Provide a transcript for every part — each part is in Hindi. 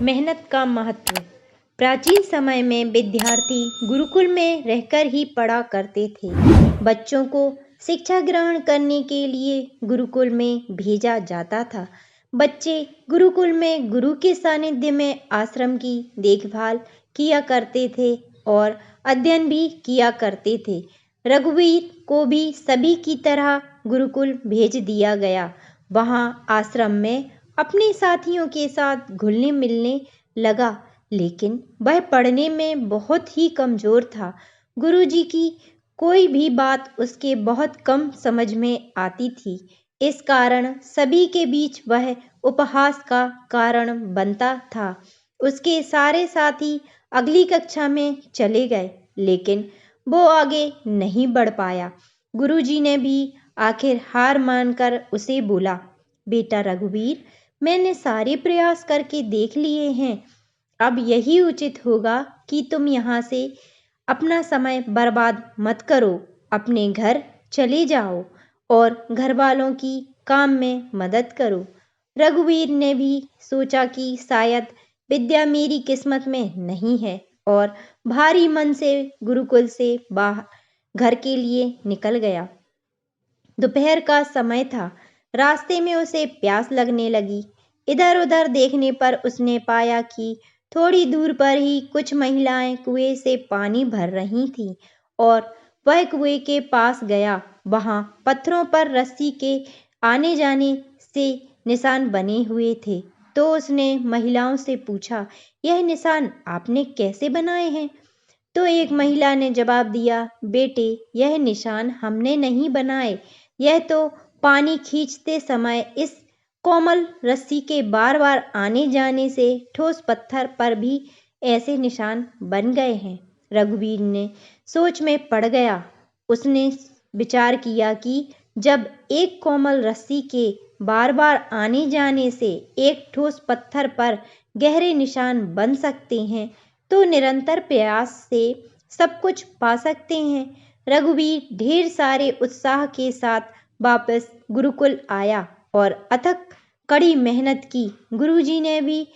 मेहनत का महत्व। प्राचीन समय में विद्यार्थी गुरुकुल में रहकर ही पढ़ा करते थे। बच्चों को शिक्षा ग्रहण करने के लिए गुरुकुल में भेजा जाता था। बच्चे गुरुकुल में गुरु के सानिध्य में आश्रम की देखभाल किया करते थे और अध्ययन भी किया करते थे। रघुवीर को भी सभी की तरह गुरुकुल भेज दिया गया। वहाँ आश्रम में अपने साथियों के साथ घुलने मिलने लगा, लेकिन वह पढ़ने में बहुत ही कमजोर था। गुरुजी की कोई भी बात उसके बहुत कम समझ में आती थी। इस कारण सभी के बीच वह उपहास का कारण बनता था। उसके सारे साथी अगली कक्षा में चले गए, लेकिन वो आगे नहीं बढ़ पाया। गुरुजी ने भी आखिर हार मानकर उसे बोला, बेटा रघुवीर, मैंने सारे प्रयास करके देख लिए हैं। अब यही उचित होगा कि तुम यहाँ से अपना समय बर्बाद मत करो। अपने घर चले जाओ और घर वालों की काम में मदद करो। रघुवीर ने भी सोचा कि शायद विद्या मेरी किस्मत में नहीं है और भारी मन से गुरुकुल से बाहर घर के लिए निकल गया। दोपहर का समय था। रास्ते में उसे प्यास लगने लगी। इधर उधर देखने पर उसने पाया कि थोड़ी दूर पर ही कुछ महिलाएं कुएं से पानी भर रही थीं और वह कुएं के पास गया। वहां पत्थरों पर रस्सी के आने जाने से निशान बने हुए थे। तो उसने महिलाओं से पूछा, यह निशान आपने कैसे बनाए हैं? तो एक महिला ने जवाब दिया, बेटे, यह निशान हमने नहीं बनाए। यह तो पानी खींचते समय इस कोमल रस्सी के बार बार आने जाने से ठोस पत्थर पर भी ऐसे निशान बन गए हैं। रघुवीर ने सोच में पड़ गया। उसने विचार किया कि जब एक कोमल रस्सी के बार बार आने जाने से एक ठोस पत्थर पर गहरे निशान बन सकते हैं, तो निरंतर प्रयास से सब कुछ पा सकते हैं। रघुवीर ढेर सारे उत्साह के साथ वापस गुरुकुल आया और अथक कड़ी मेहनत की। गुरुजी ने भी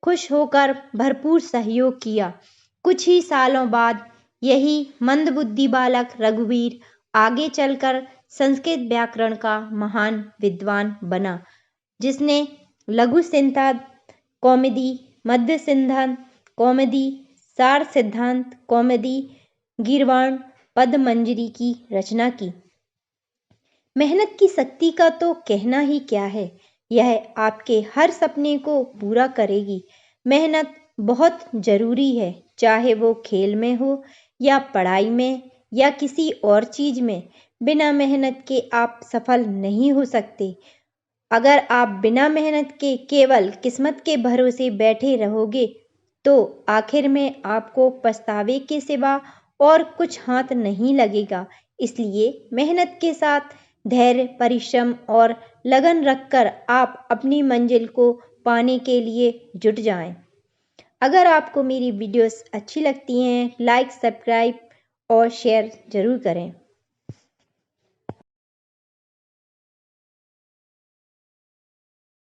खुश होकर भरपूर सहयोग किया। कुछ ही सालों बाद यही मंदबुद्धि बालक रघुवीर आगे चलकर संस्कृत व्याकरण का महान विद्वान बना, जिसने लघु सिद्धांत कौमुदी, मध्य सिद्धांत कौमुदी, सार सिद्धांत कौमुदी, गीर्वाण, पदमंजरी की रचना की। मेहनत की शक्ति का तो कहना ही क्या है। यह आपके हर सपने को पूरा करेगी। मेहनत बहुत जरूरी है, चाहे वो खेल में हो या पढ़ाई में या किसी और चीज में। बिना मेहनत के आप सफल नहीं हो सकते। अगर आप बिना मेहनत के केवल किस्मत के भरोसे बैठे रहोगे, तो आखिर में आपको पछतावे के सिवा और कुछ हाथ नहीं लगेगा। इसलिए मेहनत के साथ धैर्य, परिश्रम और लगन रखकर आप अपनी मंजिल को पाने के लिए जुट जाएं। अगर आपको मेरी वीडियोस अच्छी लगती हैं, लाइक, सब्सक्राइब और शेयर जरूर करें।